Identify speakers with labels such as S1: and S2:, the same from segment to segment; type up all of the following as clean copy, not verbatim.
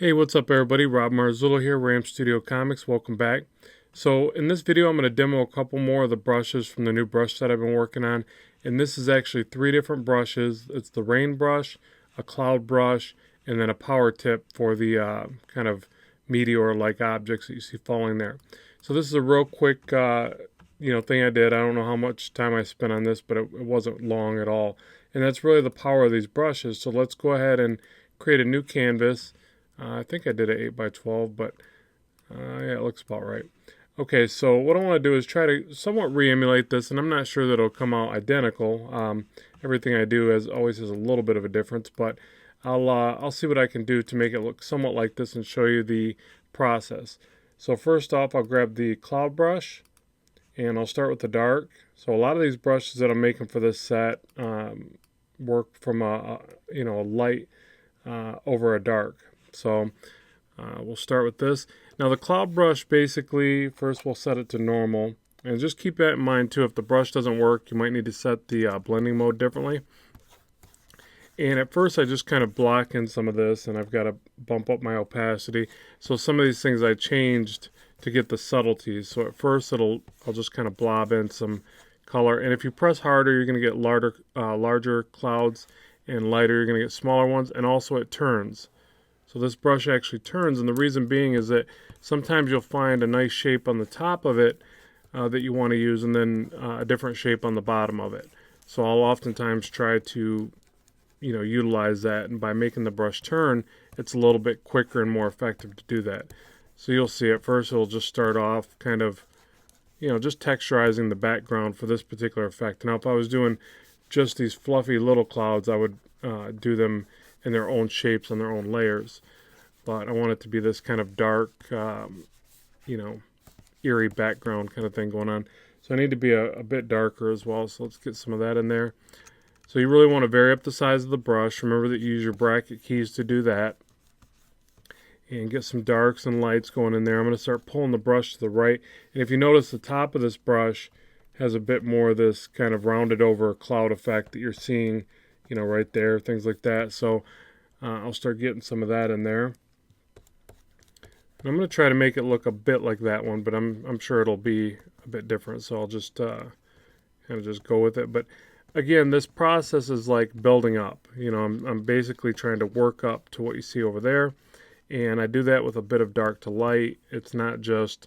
S1: Hey, what's up everybody? Rob Marzullo here, Ram Studio Comics. Welcome back. So in this video, I'm going to demo a couple more of the brushes from the new brush set I've been working on. And this is actually three different brushes. It's the rain brush, a cloud brush, and then a power tip for the kind of meteor-like objects that you see falling there. So this is a real quick thing I did. I don't know how much time I spent on this, but it wasn't long at all. And that's really the power of these brushes. So let's go ahead and create a new canvas. I think I did an 8 by 12, but yeah, it looks about right. Okay, so what I want to do is try to somewhat re-emulate this, and I'm not sure that it'll come out identical. Everything I do always has a little bit of a difference, but I'll see what I can do to make it look somewhat like this and show you the process. So first off, I'll grab the cloud brush, and I'll start with the dark. So a lot of these brushes that I'm making for this set work from a light over a dark. So we'll start with this. Now the cloud brush, basically, first we'll set it to normal. And just keep that in mind too, if the brush doesn't work, you might need to set the blending mode differently. And at first I just kind of block in some of this, and I've got to bump up my opacity. So some of these things I changed to get the subtleties. So at first I'll just kind of blob in some color. And if you press harder, you're going to get larger clouds, and lighter, you're going to get smaller ones. And also it turns. So this brush actually turns, and the reason being is that sometimes you'll find a nice shape on the top of it that you want to use, and then a different shape on the bottom of it. So I'll oftentimes try to, utilize that, and by making the brush turn, it's a little bit quicker and more effective to do that. So you'll see at first it'll just start off kind of, just texturizing the background for this particular effect. Now if I was doing just these fluffy little clouds, I would do them in their own shapes on their own layers, but I want it to be this kind of dark, eerie background kind of thing going on. So I need to be a bit darker as well, so let's get some of that in there. So you really want to vary up the size of the brush. Remember that you use your bracket keys to do that. And get some darks and lights going in there. I'm going to start pulling the brush to the right. And if you notice, the top of this brush has a bit more of this kind of rounded over cloud effect that you're seeing, right there, things like that. So I'll start getting some of that in there. And I'm going to try to make it look a bit like that one, but I'm sure it'll be a bit different. So I'll just kind of just go with it. But again, this process is like building up. I'm basically trying to work up to what you see over there. And I do that with a bit of dark to light. It's not just,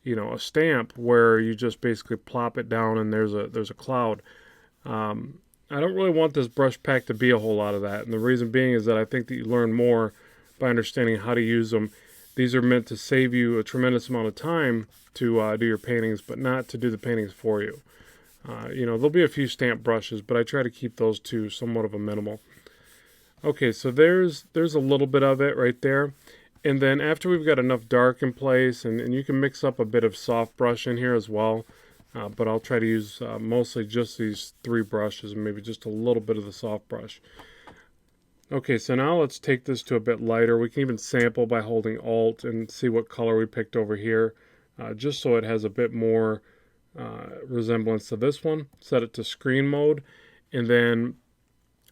S1: a stamp where you just basically plop it down and there's a cloud. I don't really want this brush pack to be a whole lot of that. And the reason being is that I think that you learn more by understanding how to use them. These are meant to save you a tremendous amount of time to do your paintings, but not to do the paintings for you. There'll be a few stamp brushes, but I try to keep those to somewhat of a minimal. Okay, so there's a little bit of it right there. And then after we've got enough dark in place, and you can mix up a bit of soft brush in here as well, but I'll try to use mostly just these three brushes and maybe just a little bit of the soft brush. Okay, so now let's take this to a bit lighter. We can even sample by holding Alt and see what color we picked over here, just so it has a bit more resemblance to this one. Set it to screen mode, and then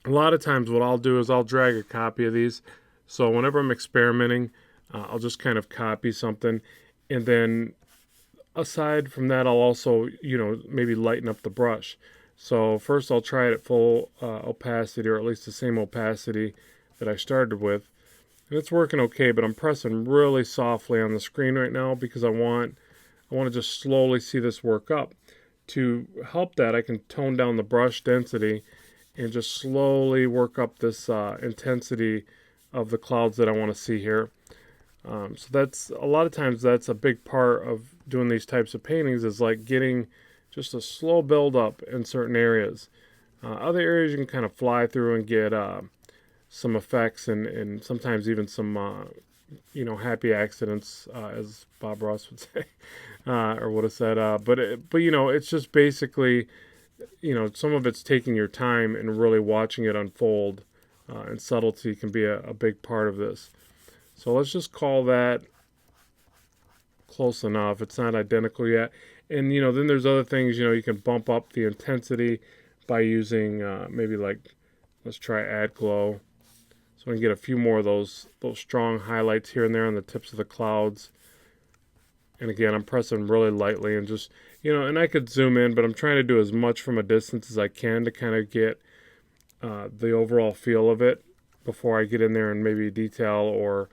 S1: a lot of times what I'll do is I'll drag a copy of these. So whenever I'm experimenting, I'll just kind of copy something, and then aside from that, I'll also, maybe lighten up the brush. So first I'll try it at full opacity, or at least the same opacity that I started with. And it's working okay, but I'm pressing really softly on the screen right now because I want to just slowly see this work up. To help that, I can tone down the brush density and just slowly work up this intensity of the clouds that I want to see here. So that's a lot of times that's a big part of doing these types of paintings, is like getting just a slow build up in certain areas. Other areas you can kind of fly through and get some effects and sometimes even some happy accidents, as Bob Ross would say, or would have said. But it's just basically, some of it's taking your time and really watching it unfold, and subtlety can be a big part of this. So let's just call that close enough. It's not identical yet. And, then there's other things, you can bump up the intensity by using maybe like, let's try Add Glow. So I can get a few more of those strong highlights here and there on the tips of the clouds. And again, I'm pressing really lightly and just, and I could zoom in, but I'm trying to do as much from a distance as I can to kind of get the overall feel of it before I get in there and maybe detail, or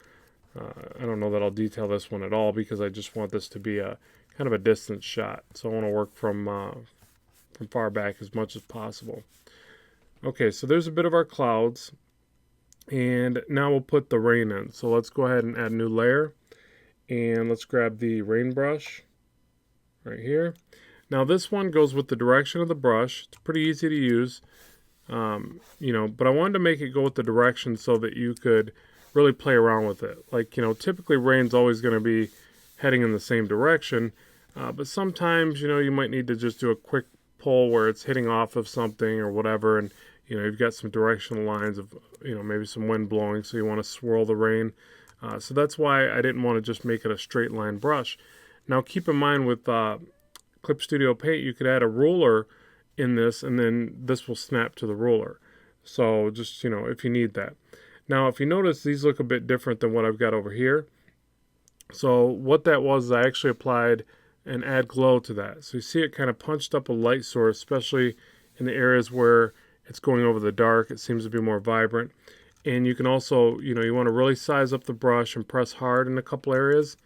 S1: I don't know that I'll detail this one at all because I just want this to be a kind of a distance shot. So I want to work from far back as much as possible. Okay, so there's a bit of our clouds, and now we'll put the rain in. So let's go ahead and add a new layer, and let's grab the rain brush right here. Now this one goes with the direction of the brush. It's pretty easy to use. But I wanted to make it go with the direction so that you could really play around with it. Like, typically rain's always going to be heading in the same direction, but sometimes, you might need to just do a quick pull where it's hitting off of something or whatever, and, you've got some directional lines of, maybe some wind blowing, so you want to swirl the rain. So that's why I didn't want to just make it a straight line brush. Now keep in mind with Clip Studio Paint, you could add a ruler in this, and then this will snap to the ruler. So just, if you need that. Now, if you notice, these look a bit different than what I've got over here. So what that was is I actually applied an add glow to that. So you see it kind of punched up a light source, especially in the areas where it's going over the dark. It seems to be more vibrant. And you can also, you want to really size up the brush and press hard in a couple areas,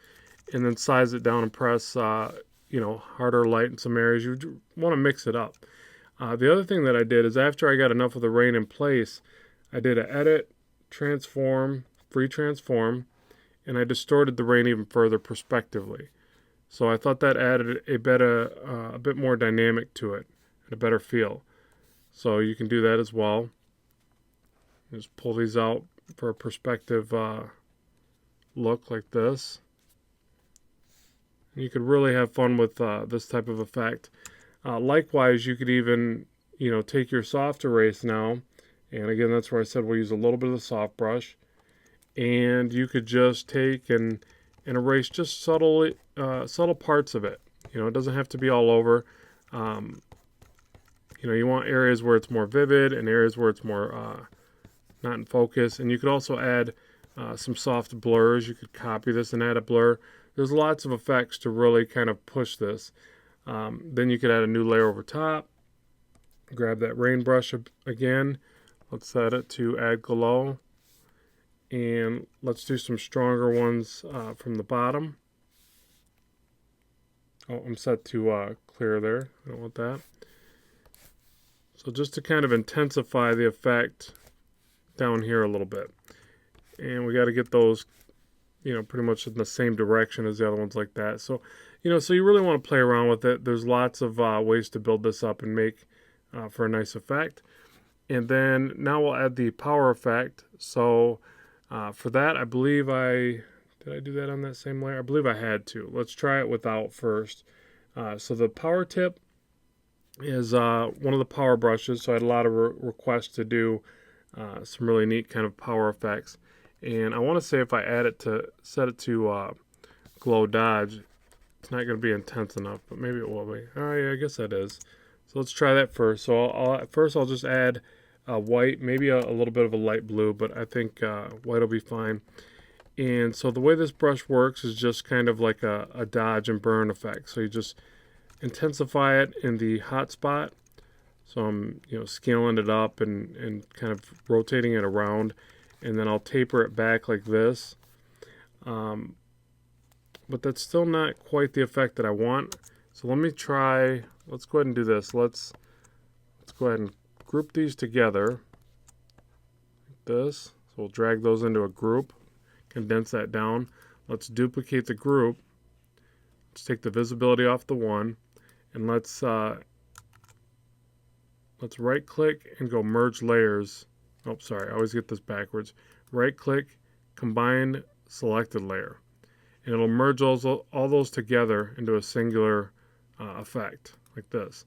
S1: and then size it down and press, harder light in some areas. You want to mix it up. The other thing that I did is after I got enough of the rain in place, I did an edit, transform, free transform, and I distorted the rain even further prospectively. So I thought that added a bit more dynamic to it and a better feel. So you can do that as well. Just pull these out for a perspective look like this. And you could really have fun with this type of effect. Likewise, you could even, take your soft erase now, and again, that's where I said we'll use a little bit of the soft brush, and you could just take and erase just subtle parts of it. It doesn't have to be all over. You want areas where it's more vivid and areas where it's more not in focus, and you could also add some soft blurs. You could copy this and add a blur. There's lots of effects to really kind of push this. Then you could add a new layer over top. Grab that rain brush again. Let's set it to add glow. And let's do some stronger ones from the bottom. Oh, I'm set to clear there. I don't want that. So just to kind of intensify the effect down here a little bit. And we got to get those, pretty much in the same direction as the other ones like that. So, so you really want to play around with it. There's lots of ways to build this up and make for a nice effect. And then now we'll add the power effect. So for that, I believe did I do that on that same layer? I believe I had to. Let's try it without first. So the power tip is one of the power brushes. So I had a lot of requests to do some really neat kind of power effects. And I want to say if I set it to glow dodge, it's not going to be intense enough, but maybe it will be. Oh yeah, I guess that is. So let's try that first. So I'll just add white, maybe a little bit of a light blue, but I think white will be fine. And so the way this brush works is just kind of like a dodge and burn effect. So you just intensify it in the hot spot. So I'm scaling it up and kind of rotating it around, and then I'll taper it back like this. But that's still not quite the effect that I want. So let me try. Let's go ahead and do this. Let's go ahead and group these together like this. So we'll drag those into a group, condense that down. Let's duplicate the group. Let's take the visibility off the one, and let's right click and go merge layers. Oh, sorry, I always get this backwards. Right click, combine selected layer, and it'll merge all those together into a singular effect like this.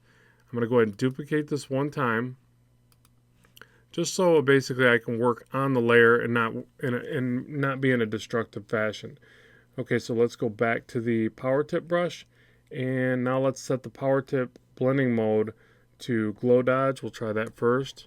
S1: I'm going to go ahead and duplicate this one time, just so basically I can work on the layer and not be in a destructive fashion. Okay, so let's go back to the power tip brush, and now let's set the power tip blending mode to glow dodge. We'll try that first.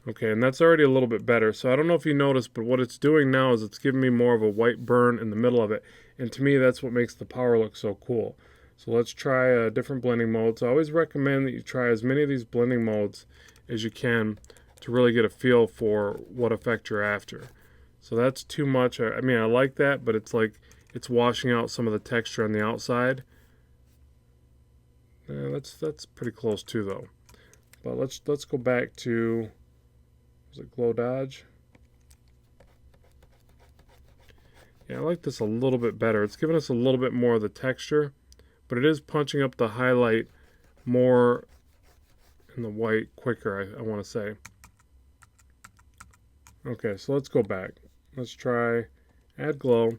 S1: Okay, and that's already a little bit better. So I don't know if you noticed, but what it's doing now is it's giving me more of a white burn in the middle of it. And to me, that's what makes the power look so cool. So let's try a different blending modes. I always recommend that you try as many of these blending modes as you can to really get a feel for what effect you're after. So that's too much. I mean, I like that, but it's like it's washing out some of the texture on the outside. That's pretty close too, though. But let's go back to, was it Glow Dodge? Yeah, I like this a little bit better. It's giving us a little bit more of the texture, but it is punching up the highlight more in the white quicker, I want to say. Okay, so let's go back. Let's try add glow,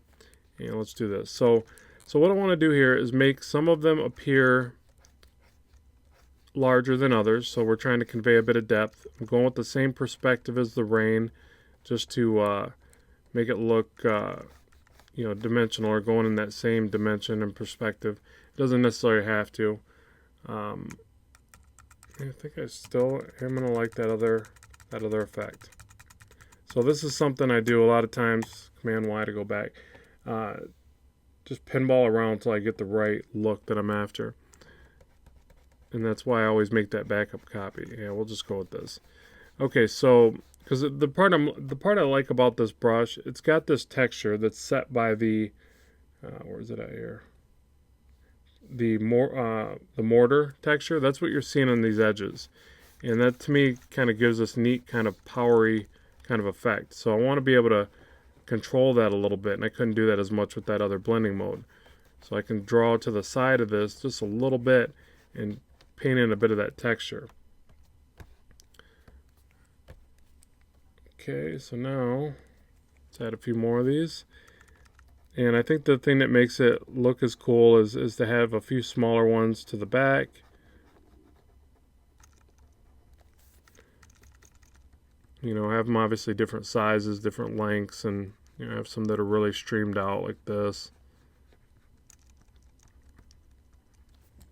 S1: and let's do this. So what I want to do here is make some of them appear larger than others. So we're trying to convey a bit of depth. I'm going with the same perspective as the rain, just to make it look dimensional, or going in that same dimension and perspective. It doesn't necessarily have to. I think I still am gonna like that other effect. So this is something I do a lot of times. Command Y to go back. Just pinball around until I get the right look that I'm after. And that's why I always make that backup copy. Yeah, we'll just go with this. Okay, so because the part I like about this brush, it's got this texture that's set by the where is it at here? The mortar texture. That's what you're seeing on these edges, and that to me kind of gives this neat kind of powery kind of effect. So I want to be able to control that a little bit, and I couldn't do that as much with that other blending mode. So I can draw to the side of this just a little bit and paint in a bit of that texture. Okay, so now let's add a few more of these. And I think the thing that makes it look as cool is to have a few smaller ones to the back. You know, have them obviously different sizes, different lengths, and have some that are really streamed out like this.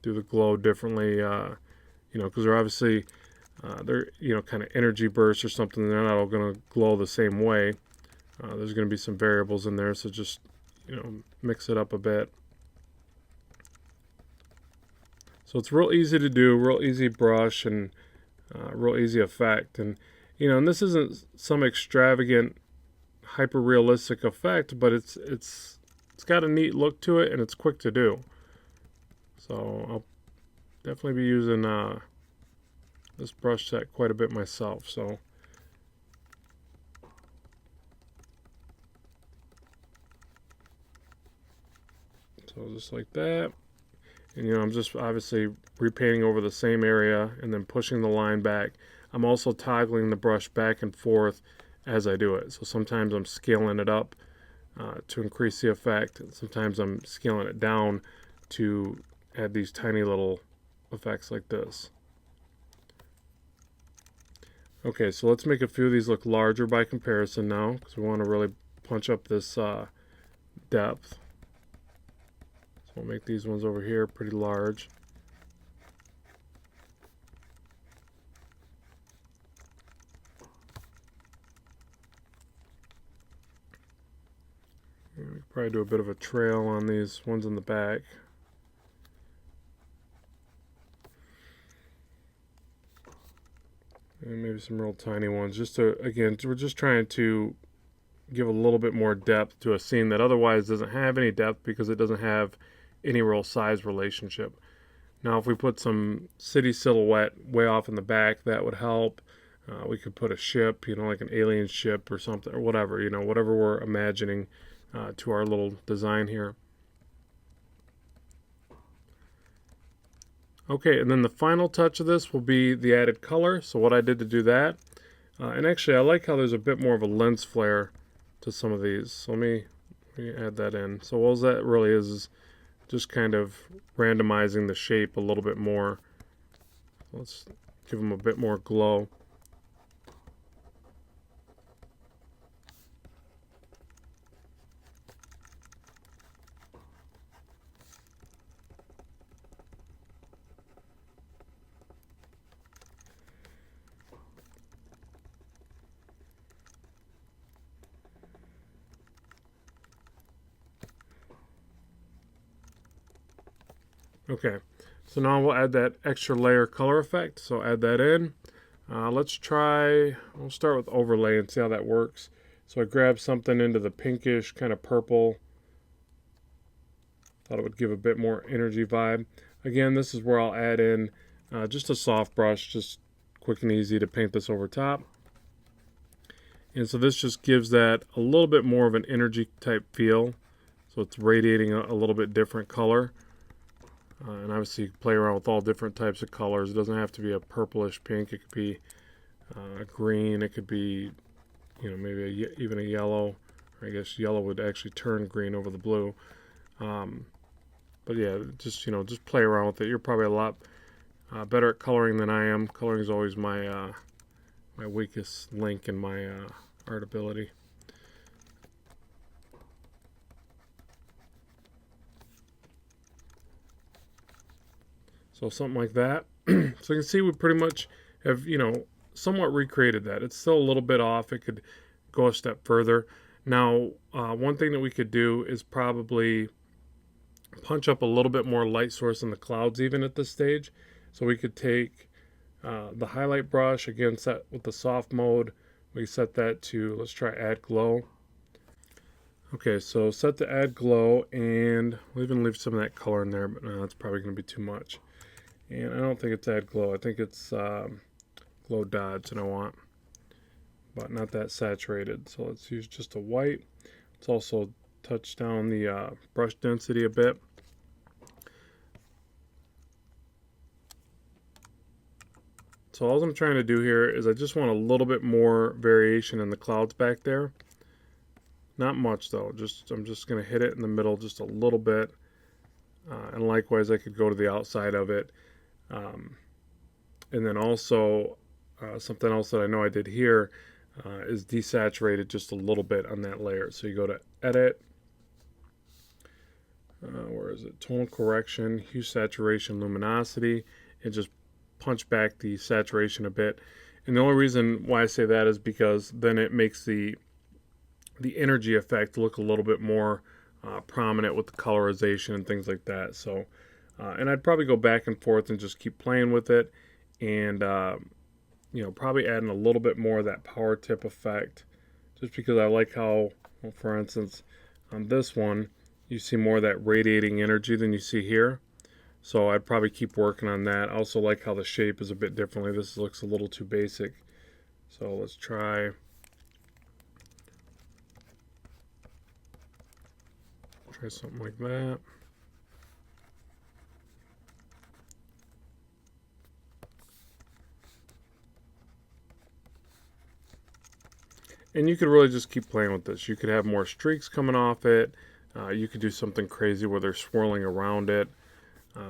S1: Do the glow differently, because they're obviously they're kind of energy bursts or something. They're not all going to glow the same way. There's going to be some variables in there, so just mix it up a bit. So it's real easy to do, real easy brush, and real easy effect. And and this isn't some extravagant, hyper realistic effect, but it's got a neat look to it, and it's quick to do. So I'll definitely be using this brush set quite a bit myself. So just like that. And I'm just obviously repainting over the same area and then pushing the line back. I'm also toggling the brush back and forth as I do it. So sometimes I'm scaling it up to increase the effect. Sometimes I'm scaling it down to add these tiny little effects like this. Okay, so let's make a few of these look larger by comparison now, because we want to really punch up this depth. We'll make these ones over here pretty large. We can probably do a bit of a trail on these ones in the back. And maybe some real tiny ones. Just to, again, we're just trying to give a little bit more depth to a scene that otherwise doesn't have any depth because it doesn't have any real size relationship. Now if we put some city silhouette way off in the back, that would help. We could put a ship, like an alien ship or something, or whatever, whatever we're imagining to our little design here. Okay, and then the final touch of this will be the added color. So what I did to do that, and actually I like how there's a bit more of a lens flare to some of these. So let me add that in. So all that really is just kind of randomizing the shape a little bit more. Let's give them a bit more glow. Okay, so now we'll add that extra layer color effect. So add that in. We'll start with overlay and see how that works. So I grabbed something into the pinkish kind of purple. Thought it would give a bit more energy vibe. Again, this is where I'll add in just a soft brush, just quick and easy to paint this over top. And so this just gives that a little bit more of an energy type feel. So it's radiating a little bit different color. And obviously you can play around with all different types of colors. It doesn't have to be a purplish pink. It could be a green. It could be, maybe even a yellow. Or I guess yellow would actually turn green over the blue. But yeah, just play around with it. You're probably a lot better at coloring than I am. Coloring is always my weakest link in my art ability. So something like that. So you can see we pretty much have, somewhat recreated that. It's still a little bit off. It could go a step further. Now, one thing that we could do is probably punch up a little bit more light source in the clouds even at this stage. So we could take the highlight brush, again set with the soft mode. We set that to, let's try add glow. Okay, so set to add glow, and we'll even leave some of that color in there, but no, that's probably going to be too much. And I don't think it's add glow. I think it's glow dodge that I want, but not that saturated. So let's use just a white. Let's also touch down the brush density a bit. So all I'm trying to do here is I just want a little bit more variation in the clouds back there. Not much though, I'm just going to hit it in the middle just a little bit. And likewise I could go to the outside of it. And then also something else that I know I did here is desaturate just a little bit on that layer. So you go to edit, where is it? Tonal correction, hue, saturation, luminosity, and just punch back the saturation a bit. And the only reason why I say that is because then it makes the energy effect look a little bit more prominent with the colorization and things like that. So, and I'd probably go back and forth and just keep playing with it, and probably adding a little bit more of that power tip effect, just because I like how, well, for instance, on this one, you see more of that radiating energy than you see here. So I'd probably keep working on that. I also like how the shape is a bit differently. This looks a little too basic. So let's try something like that. And you could really just keep playing with this. You could have more streaks coming off it. You could do something crazy where they're swirling around it.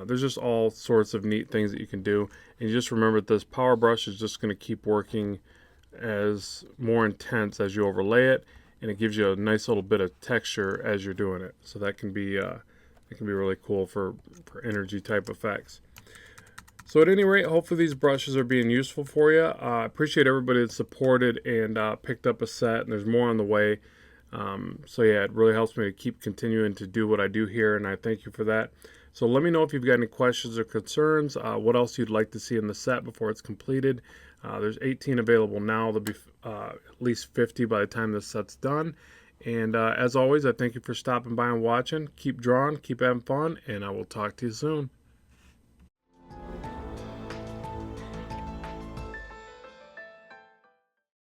S1: There's just all sorts of neat things that you can do. And you just remember that this power brush is just going to keep working as more intense as you overlay it, and it gives you a nice little bit of texture as you're doing it. So that can be really cool for energy type effects. So at any rate, hopefully these brushes are being useful for you. I appreciate everybody that supported and picked up a set, and there's more on the way. So yeah, it really helps me to keep continuing to do what I do here, and I thank you for that. So let me know if you've got any questions or concerns, what else you'd like to see in the set before it's completed. There's 18 available now. There'll be at least 50 by the time this set's done. And as always, I thank you for stopping by and watching. Keep drawing, keep having fun, and I will talk to you soon.